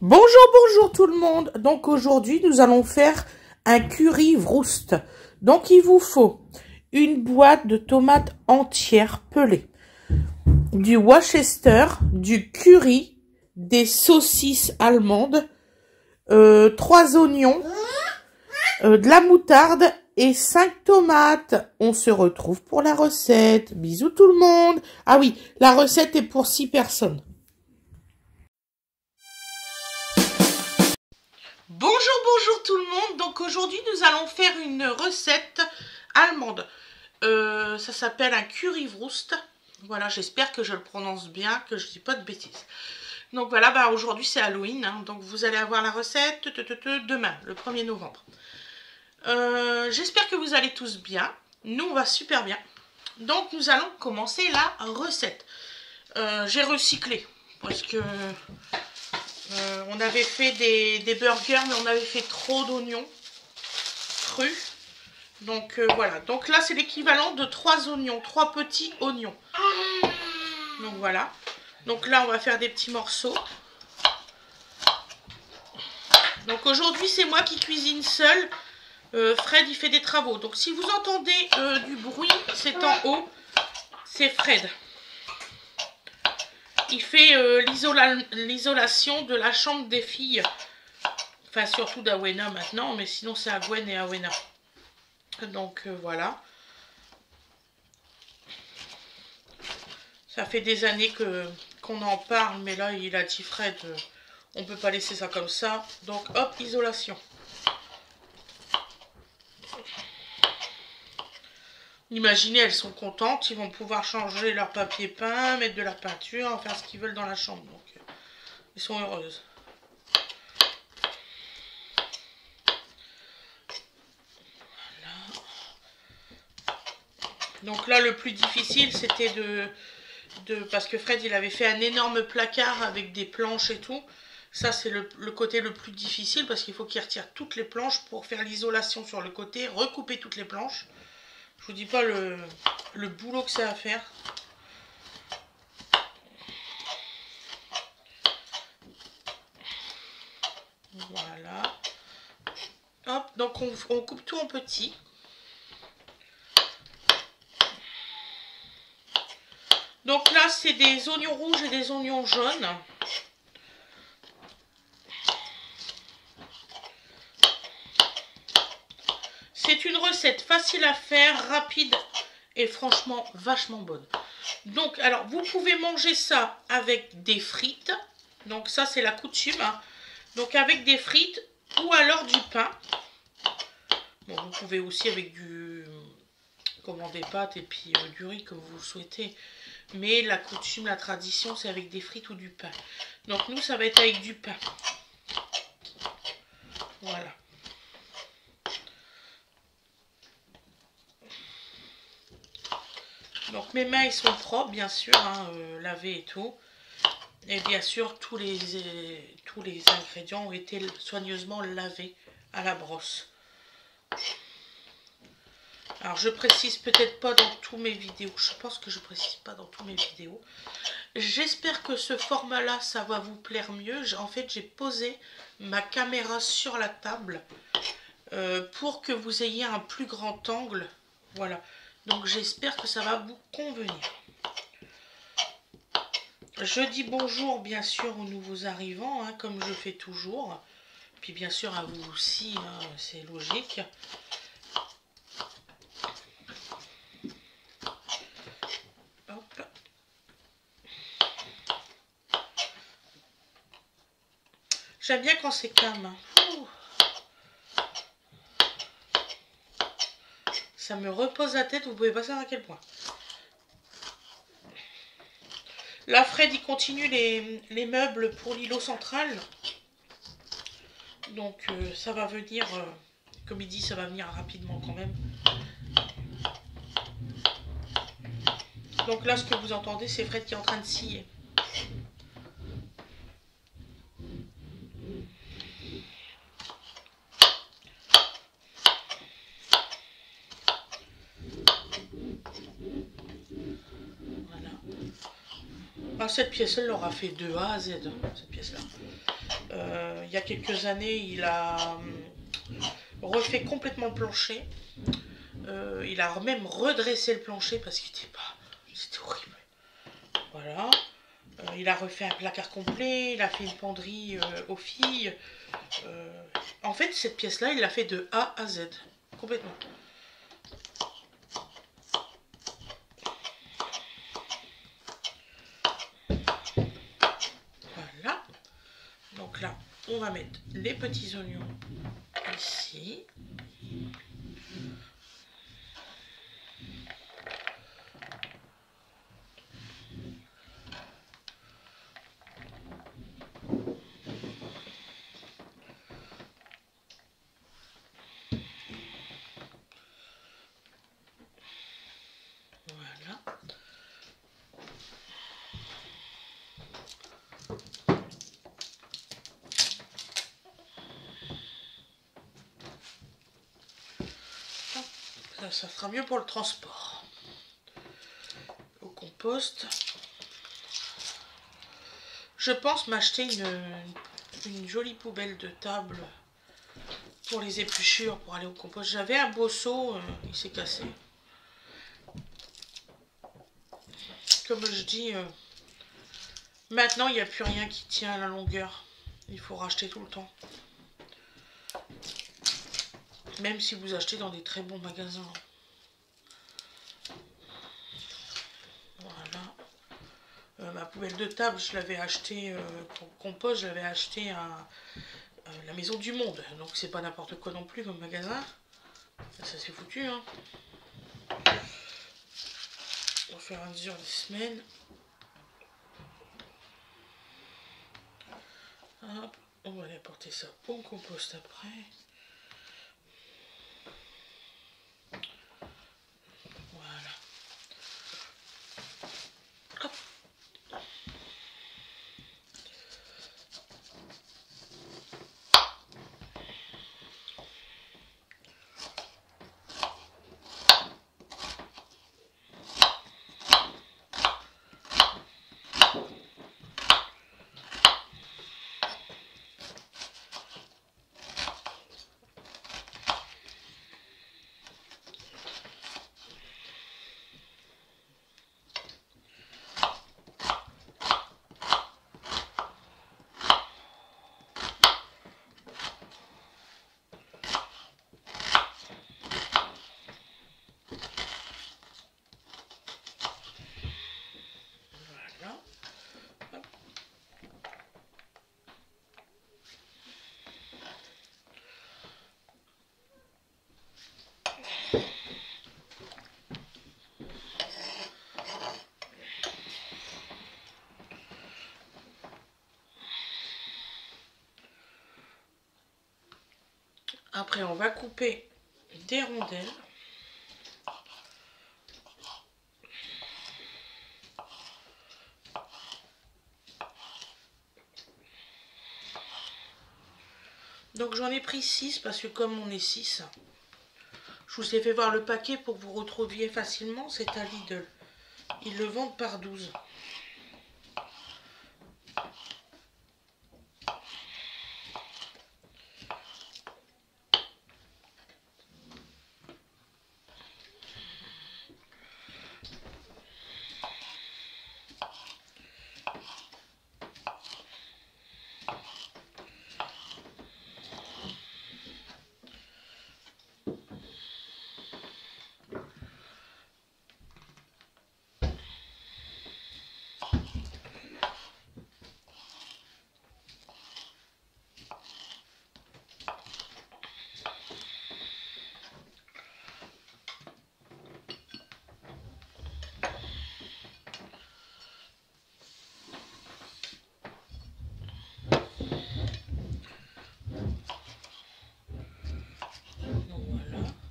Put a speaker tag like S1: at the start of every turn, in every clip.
S1: Bonjour tout le monde. Donc aujourd'hui, nous allons faire un currywurst. Donc il vous faut une boîte de tomates entières pelées, du Worcester, du curry, des saucisses allemandes, 3 oignons, de la moutarde et 5 tomates. On se retrouve pour la recette. Bisous tout le monde. Ah oui, la recette est pour 6 personnes. Bonjour tout le monde. Donc aujourd'hui nous allons faire une recette allemande. Ça s'appelle un currywurst. Voilà, j'espère que je le prononce bien, que je dis pas de bêtises. Donc voilà, aujourd'hui c'est Halloween, hein, donc vous allez avoir la recette demain, le 1er novembre. J'espère que vous allez tous bien. Nous on va super bien. Donc nous allons commencer la recette. J'ai recyclé parce que on avait fait des burgers, mais on avait fait trop d'oignons crus. Donc voilà. Donc là, c'est l'équivalent de 3 oignons, 3 petits oignons. Donc voilà. Donc là, on va faire des petits morceaux. Donc aujourd'hui, c'est moi qui cuisine seule. Fred, il fait des travaux. Donc si vous entendez du bruit, c'est en haut. C'est Fred. Il fait l'isolation de la chambre des filles. Enfin, surtout d'Awena maintenant, mais sinon c'est à Gwen et Awena. Donc voilà. Ça fait des années qu'on en parle, mais là il a dit Fred, on peut pas laisser ça comme ça. Donc hop, isolation. Imaginez, elles sont contentes, ils vont pouvoir changer leur papier peint, mettre de la peinture, faire ce qu'ils veulent dans la chambre. Donc, ils sont heureuses. Voilà. Donc là, le plus difficile, c'était parce que Fred, il avait fait un énorme placard avec des planches et tout. Ça, c'est le côté le plus difficile parce qu'il faut qu'il retire toutes les planches pour faire l'isolation sur le côté, recouper toutes les planches. Je vous dis pas le boulot que ça a à faire. Voilà. Hop, donc on coupe tout en petits. Donc là, c'est des oignons rouges et des oignons jaunes. C'est une recette facile à faire, rapide et franchement vachement bonne. Donc, alors, vous pouvez manger ça avec des frites. Donc ça, c'est la coutume. Hein. Donc avec des frites ou alors du pain. Bon, vous pouvez aussi avec des pâtes et puis du riz comme vous le souhaitez. Mais la coutume, la tradition, c'est avec des frites ou du pain. Donc nous, ça va être avec du pain. Voilà. Donc mes mains, ils sont propres, bien sûr, hein, lavés et tout. Et bien sûr, tous les ingrédients ont été soigneusement lavés à la brosse. Alors, je précise peut-être pas dans tous mes vidéos. Je pense que je précise pas dans tous mes vidéos. J'espère que ce format-là, ça va vous plaire mieux. En fait, j'ai posé ma caméra sur la table pour que vous ayez un plus grand angle. Voilà. Donc, j'espère que ça va vous convenir. Je dis bonjour, bien sûr, aux nouveaux arrivants, hein, comme je fais toujours. Puis, bien sûr, à vous aussi, hein, c'est logique. Hop. J'aime bien quand c'est calme. Ouh. Ça me repose la tête, vous pouvez pas savoir à quel point. Là, Fred, il continue les meubles pour l'îlot central. Donc, ça va venir, comme il dit, ça va venir rapidement quand même. Donc là, ce que vous entendez, c'est Fred qui est en train de scier. Voilà. Alors, cette pièce, elle l'aura fait de A à Z, cette pièce-là. Il y a quelques années, il a refait complètement le plancher. Il a même redressé le plancher parce qu'il n'était pas... C'était horrible. Voilà. Il a refait un placard complet, il a fait une penderie aux filles. En fait, cette pièce-là, il l'a fait de A à Z. Complètement. Voilà. Donc là, on va mettre les petits oignons ici. Voilà. Ça sera mieux pour le transport. Au compost. Je pense m'acheter une jolie poubelle de table pour les épluchures, pour aller au compost. J'avais un beau seau, il s'est cassé. Comme je dis, maintenant il n'y a plus rien qui tient à la longueur. Il faut racheter tout le temps. Même si vous achetez dans des très bons magasins. Voilà. Ma poubelle de table, je l'avais achetée pour compost, je l'avais achetée à la Maison du Monde. Donc c'est pas n'importe quoi non plus comme magasin. Ça c'est foutu, hein. Au fur et à mesure des semaines. Hop, on va aller apporter ça au compost après. Voilà. Hop. Après, on va couper des rondelles. Donc j'en ai pris 6 parce que comme on est 6, je vous ai fait voir le paquet pour que vous retrouviez facilement. C'est à Lidl. Ils le vendent par 12.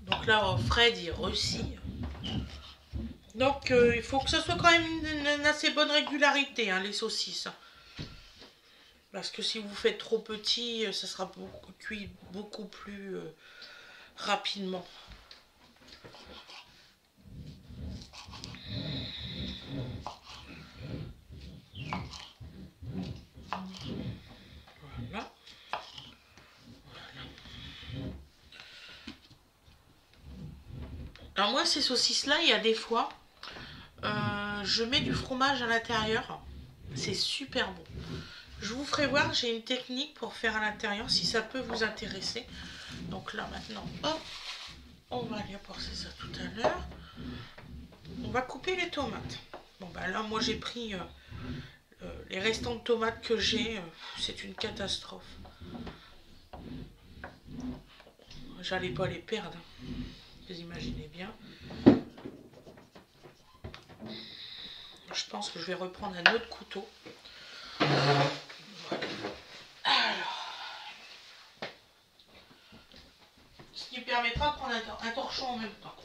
S1: Donc là, Fred, il ressie. Donc, il faut que ce soit quand même une assez bonne régularité, hein, les saucisses. Parce que si vous faites trop petit, ça sera cuit beaucoup plus rapidement. Voilà. Alors moi, ces saucisses-là, il y a des fois, je mets du fromage à l'intérieur. C'est super bon. Je vous ferai voir, j'ai une technique pour faire à l'intérieur, si ça peut vous intéresser. Donc là, maintenant, hop, on va aller apporter ça tout à l'heure. On va couper les tomates. Bon, bah là, moi, j'ai pris les restants de tomates que j'ai. C'est une catastrophe. J'allais pas les perdre. Vous imaginez bien. Je pense que je vais reprendre un autre couteau. Alors, ce qui me permettra de prendre un torchon en même temps.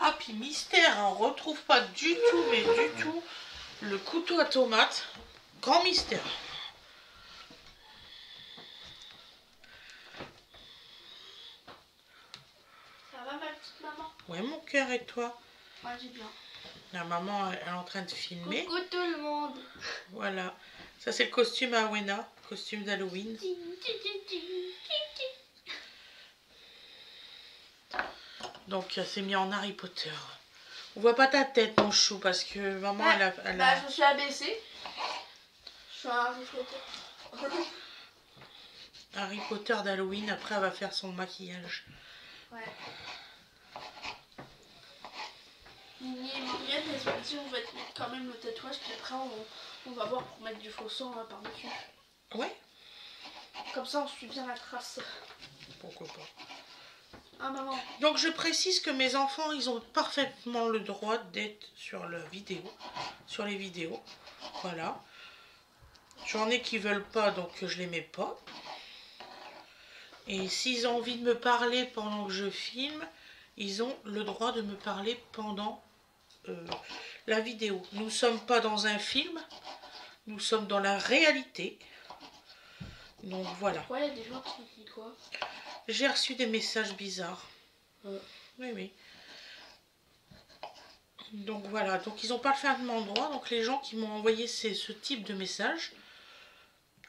S1: Ah, puis mystère, on retrouve pas du tout, mais du tout, le couteau à tomate. Grand mystère.
S2: Ça va ma petite maman?
S1: Ouais, mon cœur, et toi?
S2: Moi j'ai bien.
S1: La maman, elle est en train de filmer.
S2: Coucou tout le monde.
S1: Voilà. Ça, c'est le costume à Wena, costume d'Halloween. Donc, c'est mis en Harry Potter. On voit pas ta tête, mon chou, parce que maman,
S2: Bah,
S1: elle a...
S2: je me suis abaissée. Je suis un Harry Potter.
S1: Harry Potter d'Halloween. Après, elle va faire son maquillage.
S2: Ouais. Mini et Morgane, elles ont dit on va te mettre quand même le tatouage, puis après on va voir pour mettre du faux sang par-dessus.
S1: Ouais.
S2: Comme ça on suit bien la trace.
S1: Pourquoi pas.
S2: Ah maman.
S1: Donc, je précise que mes enfants, ils ont parfaitement le droit d'être sur la vidéo. Sur les vidéos. Voilà. J'en ai qui veulent pas, donc je les mets pas. Et s'ils ont envie de me parler pendant que je filme, ils ont le droit de me parler pendant la vidéo. Nous ne sommes pas dans un film, nous sommes dans la réalité. Donc voilà.
S2: Ouais, il y a des gens qui me disent quoi?
S1: J'ai reçu des messages bizarres. Oui, oui. Donc voilà, donc ils n'ont pas parfaitement le droit. Donc les gens qui m'ont envoyé ce type de message,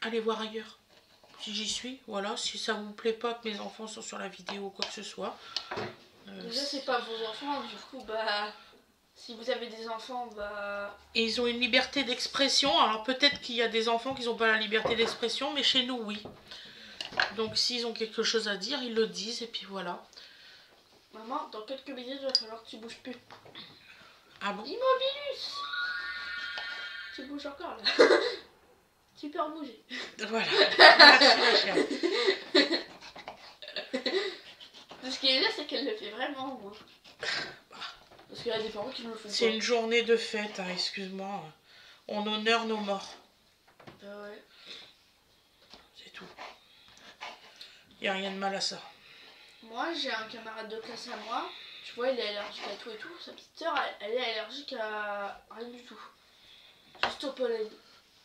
S1: allez voir ailleurs. Si j'y suis, voilà, si ça vous plaît pas que mes enfants sont sur la vidéo ou quoi que ce soit.
S2: Déjà c'est pas vos enfants, du coup bah si vous avez des enfants bah...
S1: Et ils ont une liberté d'expression. Alors peut-être qu'il y a des enfants qui n'ont pas la liberté d'expression, mais chez nous oui. Donc s'ils ont quelque chose à dire, ils le disent et puis voilà.
S2: Maman, dans quelques minutes il va falloir que tu bouges plus.
S1: Ah bon?
S2: Immobilus. Tu bouges encore là. Tu peux en bouger.
S1: Voilà. Merci ma chérie.
S2: Ce qui est bien, c'est qu'elle le fait vraiment, moi. Parce qu'il y a des parents qui ne le font pas.
S1: C'est une journée de fête, hein, excuse-moi. On honore nos morts.
S2: Ah ouais.
S1: C'est tout. Il n'y a rien de mal à ça.
S2: Moi, j'ai un camarade de classe à moi. Tu vois, il est allergique à tout et tout. Sa petite sœur, elle est allergique à rien du tout. Juste au pollen.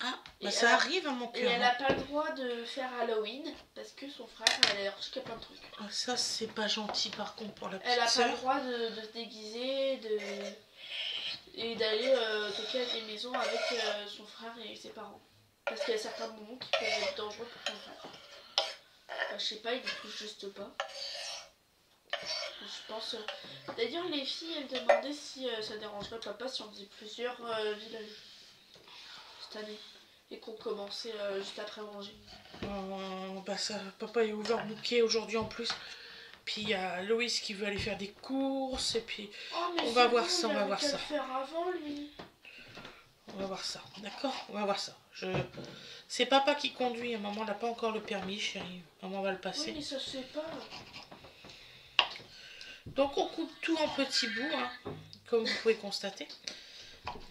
S1: Ah, bah ça arrive à mon
S2: Et
S1: cœur.
S2: elle n'a pas le droit de faire Halloween parce que son frère est allergique à plein de trucs.
S1: Ah, ça, c'est pas gentil par contre pour la
S2: Elle n'a
S1: petite
S2: pas le
S1: sœur.
S2: droit de se déguiser et d'aller toquer à des maisons avec son frère et ses parents. Parce qu'il y a certains moments qui peuvent être dangereux pour son frère. Enfin, je sais pas, il ne touche juste pas. Je pense. D'ailleurs, les filles, elles demandaient si ça dérangerait papa si on faisait plusieurs villages cette année. Et qu'on commençait juste après manger.
S1: Bah ça, papa est overbooké aujourd'hui en plus. Puis il y a Loïs qui veut aller faire des courses. Et puis
S2: Oh, mais
S1: on va
S2: c'est
S1: voir
S2: bon,
S1: ça, on
S2: il
S1: va
S2: avait
S1: voir
S2: qu'à
S1: ça.
S2: le faire avant, lui.
S1: On va voir ça, d'accord? On va voir ça. C'est papa qui conduit. Maman n'a pas encore le permis, chérie. Maman va le passer.
S2: Oui, mais ça se fait pas.
S1: Donc on coupe tout en petits bouts, hein, comme vous pouvez constater. Donc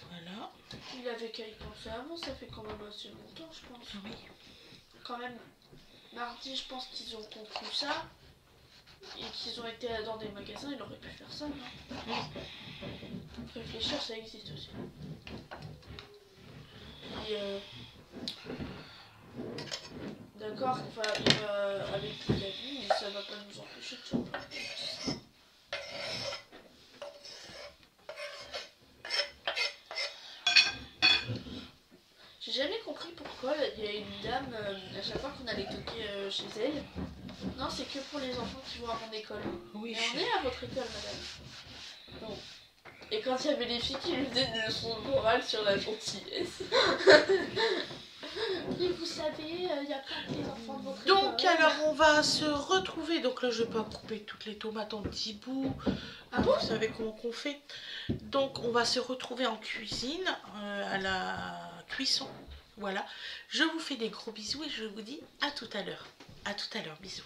S1: voilà.
S2: Il avait qu'à y penser avant, ça fait quand même assez longtemps, je pense.
S1: Oui.
S2: Quand même, mardi, je pense qu'ils ont conclu ça. Et qu'ils ont été dans des magasins, il aurait pu faire ça, non? Réfléchir, ça existe aussi. Et d'accord, il va avec les amis, mais ça va pas nous empêcher de faire plein de choses. a une dame, à chaque fois qu'on allait toquer chez elle. Non, c'est que pour les enfants qui vont à mon école.
S1: Oui,
S2: Et on est à votre école, madame. Bon. Et quand il y avait les filles qui lui faisaient des leçons de morale sur la gentillesse. Et vous savez, il y a pas que les enfants de votre école.
S1: Donc alors on va se retrouver. Donc là je vais pas couper toutes les tomates en petits bouts.
S2: Ah bon?
S1: Vous savez comment qu'on fait. Donc on va se retrouver en cuisine à la cuisson. Voilà. Je vous fais des gros bisous et je vous dis à tout à l'heure. À tout à l'heure. Bisous.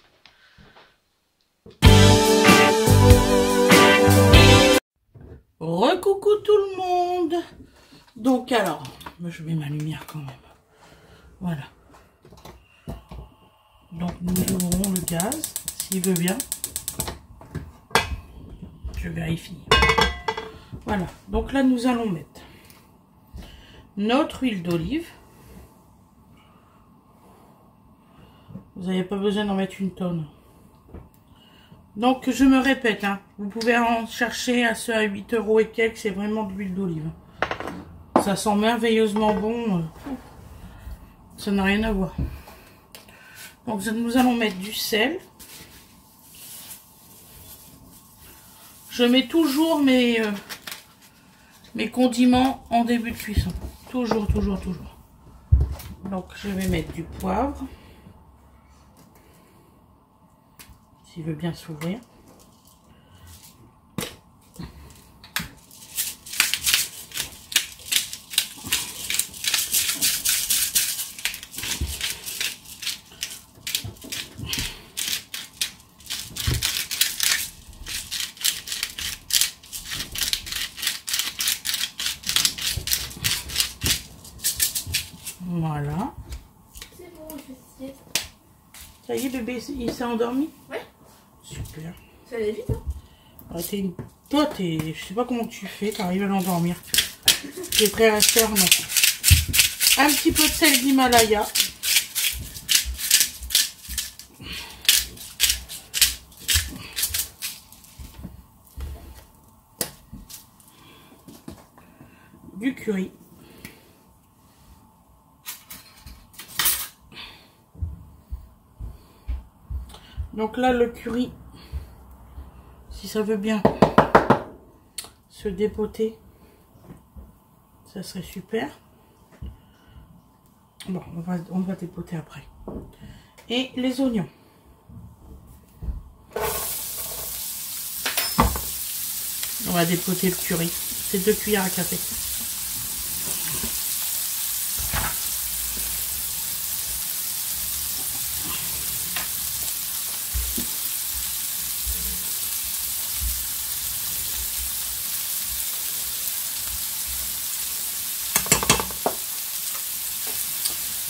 S1: Recoucou tout le monde. Donc alors, je mets ma lumière quand même. Voilà. Donc nous ouvrons le gaz, s'il veut bien. Je vérifie. Voilà. Donc là nous allons mettre notre huile d'olive. Vous n'avez pas besoin d'en mettre une tonne. Donc je me répète, hein, vous pouvez en chercher à ceux à 8 € et quelques, c'est vraiment de l'huile d'olive. Ça sent merveilleusement bon. Ça n'a rien à voir. Donc nous allons mettre du sel. Je mets toujours mes condiments en début de cuisson. Toujours, toujours, toujours. Donc je vais mettre du poivre. S'il veut bien s'ouvrir. Voilà.
S2: C'est bon, je vais essayer.
S1: Ça y est, bébé, il s'est endormi?
S2: Ouais.
S1: Super.
S2: Ça allait vite, hein?
S1: Ah, toi, je sais pas comment tu fais, t'arrives à l'endormir. Tes frères et sœurs, non. Un petit peu de sel d'Himalaya. Du curry. Donc là, le curry, si ça veut bien se dépoter, ça serait super. Bon, on va dépoter après. Et les oignons. On va dépoter le curry. C'est 2 cuillères à café.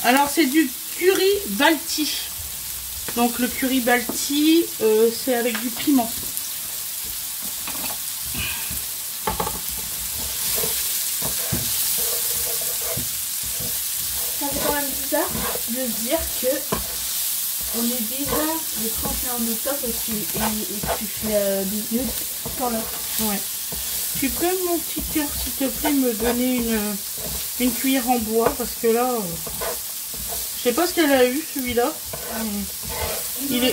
S1: Alors c'est du curry balti. Donc le curry balti, c'est avec du piment.
S2: Ça fait quand même bizarre de dire que on est déjà le 31 octobre et tu fais des nudes dans l'heure.
S1: Ouais. Tu peux, mon petit cœur, s'il te plaît, me donner une cuillère en bois, parce que là, je sais pas ce qu'elle a eu, celui-là. Il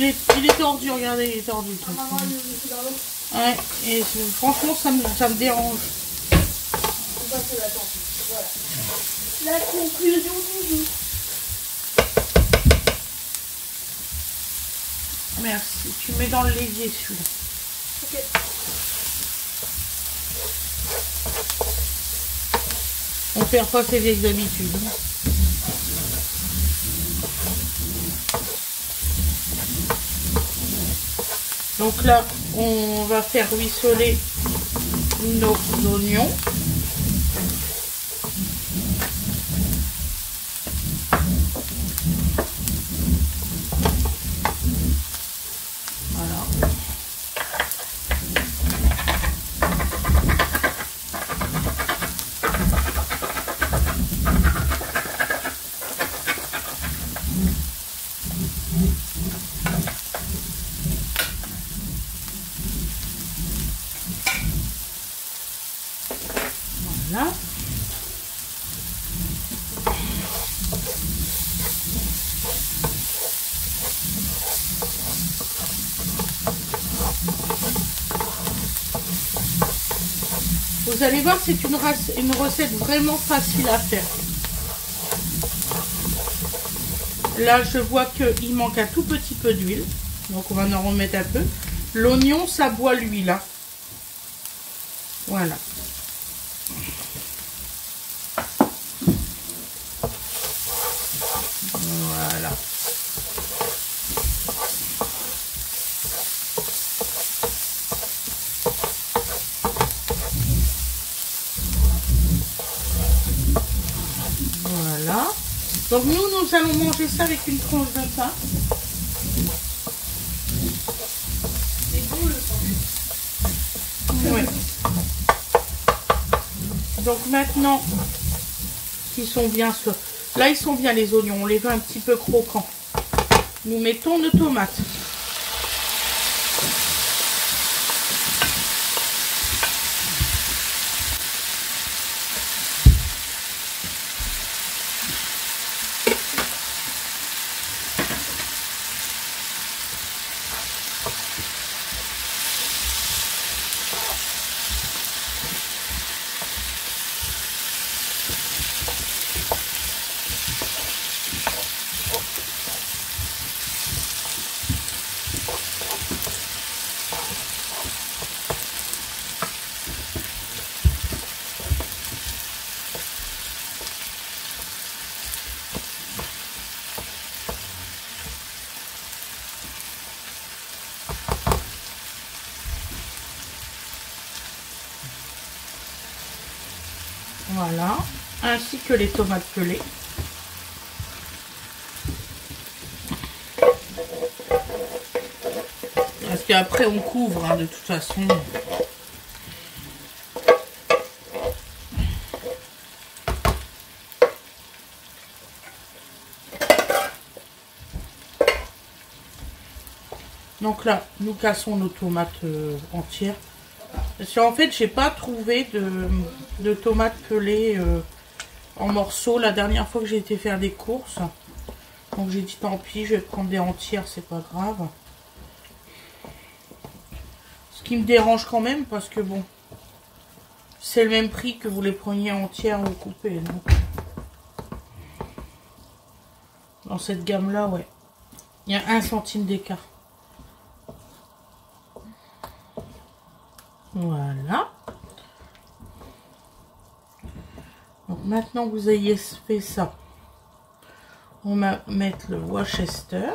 S1: est tordu, regardez, il est tordu.
S2: Maman, il est dans l'eau.
S1: Ouais, et franchement, ça me dérange.
S2: On passe à la tente. Voilà. La conclusion du jour.
S1: Merci. Tu mets dans le l'évier, celui-là.
S2: Ok.
S1: On perd pas ses vieilles habitudes. Donc là, on va faire ruisseler nos oignons. Voilà. Voilà. Vous allez voir, c'est une recette vraiment facile à faire. Là, je vois qu'il manque un tout petit peu d'huile. Donc, on va en remettre un peu. L'oignon, ça boit l'huile. Hein. Voilà. Voilà. Voilà. Donc nous allons manger ça avec une tranche de pain.
S2: C'est bon le pain.
S1: Ouais. Donc maintenant qu'ils sont bien sur... Là ils sont bien les oignons, on les veut un petit peu croquants. Nous mettons nos tomates. Voilà, ainsi que les tomates pelées. Parce qu'après on couvre hein, de toute façon. Donc là, nous cassons nos tomates entières. Parce qu'en fait, j'ai pas trouvé de tomates pelées en morceaux la dernière fois que j'ai été faire des courses. Donc j'ai dit tant pis, je vais prendre des entières, c'est pas grave. Ce qui me dérange quand même parce que bon, c'est le même prix que vous les preniez entières ou coupées. Donc, dans cette gamme-là, ouais, il y a 1 centime d'écart. Voilà. Donc maintenant vous ayez fait ça, on va mettre le Worcester.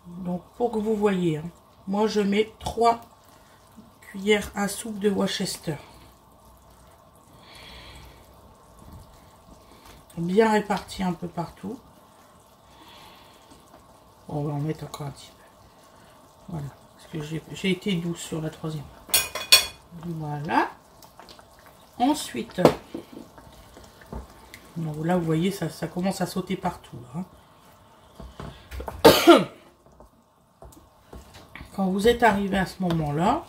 S1: Donc pour que vous voyez, hein, moi je mets 3 cuillères à soupe de Worcester. Bien réparti un peu partout. On va en mettre encore un petit peu. Voilà, parce que j'ai été douce sur la 3e. Voilà. Ensuite, donc là vous voyez ça commence à sauter partout. Hein. Quand vous êtes arrivé à ce moment-là,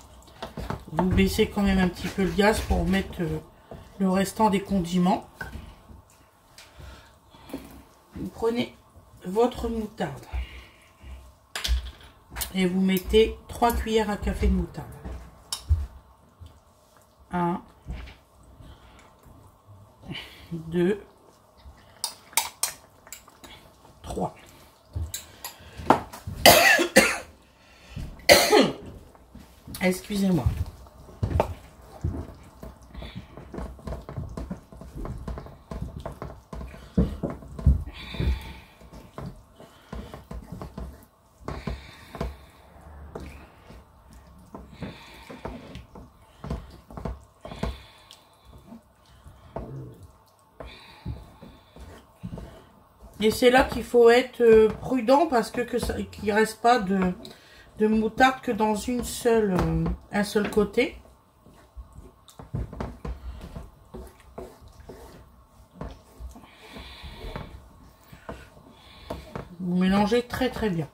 S1: vous baissez quand même un petit peu le gaz pour mettre le restant des condiments. Vous prenez votre moutarde et vous mettez 3 cuillères à café de moutarde. 1, 2, 3. Excusez-moi. Et c'est là qu'il faut être prudent parce que qu'il ne reste pas de moutarde que dans un seul côté. Vous mélangez très très bien.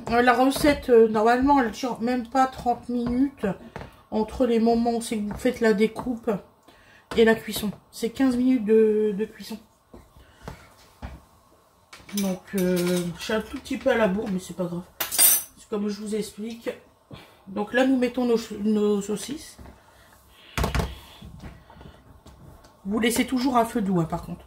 S1: La recette, normalement, elle dure même pas 30 minutes entre les moments où c'est que vous faites la découpe et la cuisson. C'est 15 minutes de cuisson. Donc, je suis un tout petit peu à la bourre, mais c'est pas grave. C'est comme je vous explique. Donc là, nous mettons nos saucisses. Vous laissez toujours un feu doux, hein, par contre.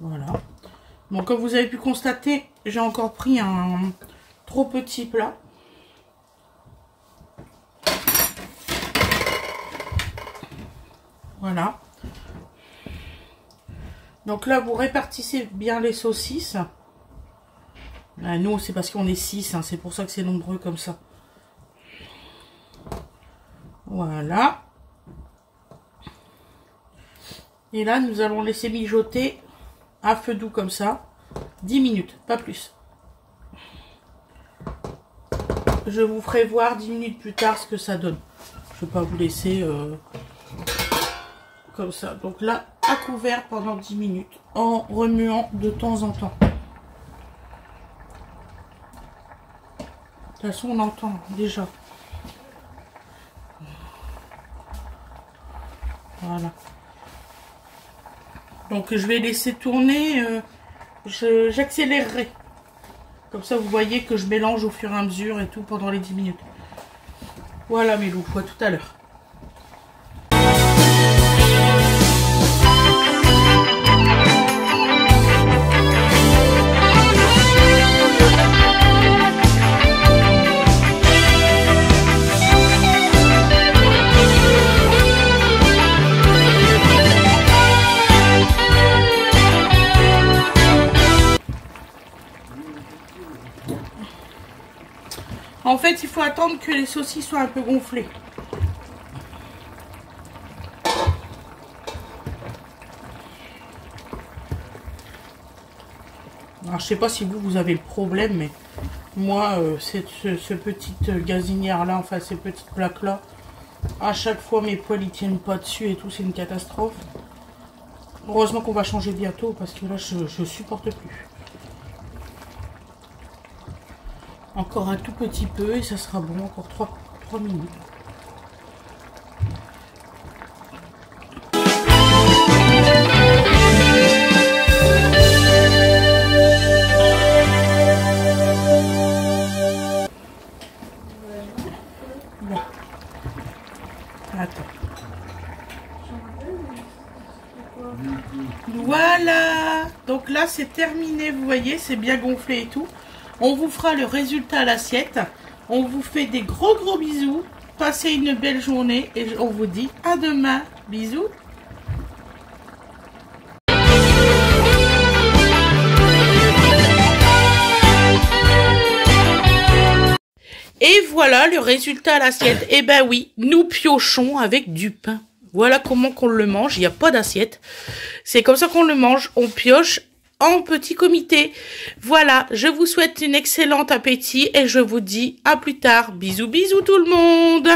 S1: Voilà. Donc, comme vous avez pu constater, j'ai encore pris un trop petit plat. Voilà. Donc là, vous répartissez bien les saucisses. Là, nous, c'est parce qu'on est 6, hein, c'est pour ça que c'est nombreux comme ça. Voilà. Et là, nous allons laisser mijoter à feu doux comme ça. 10 minutes, pas plus. Je vous ferai voir 10 minutes plus tard ce que ça donne. Je ne vais pas vous laisser comme ça. Donc là, à couvert pendant 10 minutes, en remuant de temps en temps. De toute façon, on entend déjà. Voilà. Donc je vais laisser tourner. J'accélérerai. Comme ça, vous voyez que je mélange au fur et à mesure et tout pendant les 10 minutes. Voilà mes loups, à tout à l'heure. En fait, il faut attendre que les saucisses soient un peu gonflées. Alors, je sais pas si vous avez le problème, mais moi, ce petite gazinière-là, enfin ces petites plaques-là, à chaque fois mes poils ils tiennent pas dessus et tout, c'est une catastrophe. Heureusement qu'on va changer bientôt parce que là, je supporte plus. Encore un tout petit peu et ça sera bon, encore 3 minutes. Bon. Attends. Voilà. Donc là, c'est terminé, vous voyez, c'est bien gonflé et tout. On vous fera le résultat à l'assiette. On vous fait des gros bisous. Passez une belle journée et on vous dit à demain. Bisous. Et voilà le résultat à l'assiette. Eh ben oui, nous piochons avec du pain. Voilà comment qu'on le mange. Il n'y a pas d'assiette. C'est comme ça qu'on le mange. On pioche en petit comité. Voilà, je vous souhaite un excellent appétit et je vous dis à plus tard. Bisous tout le monde.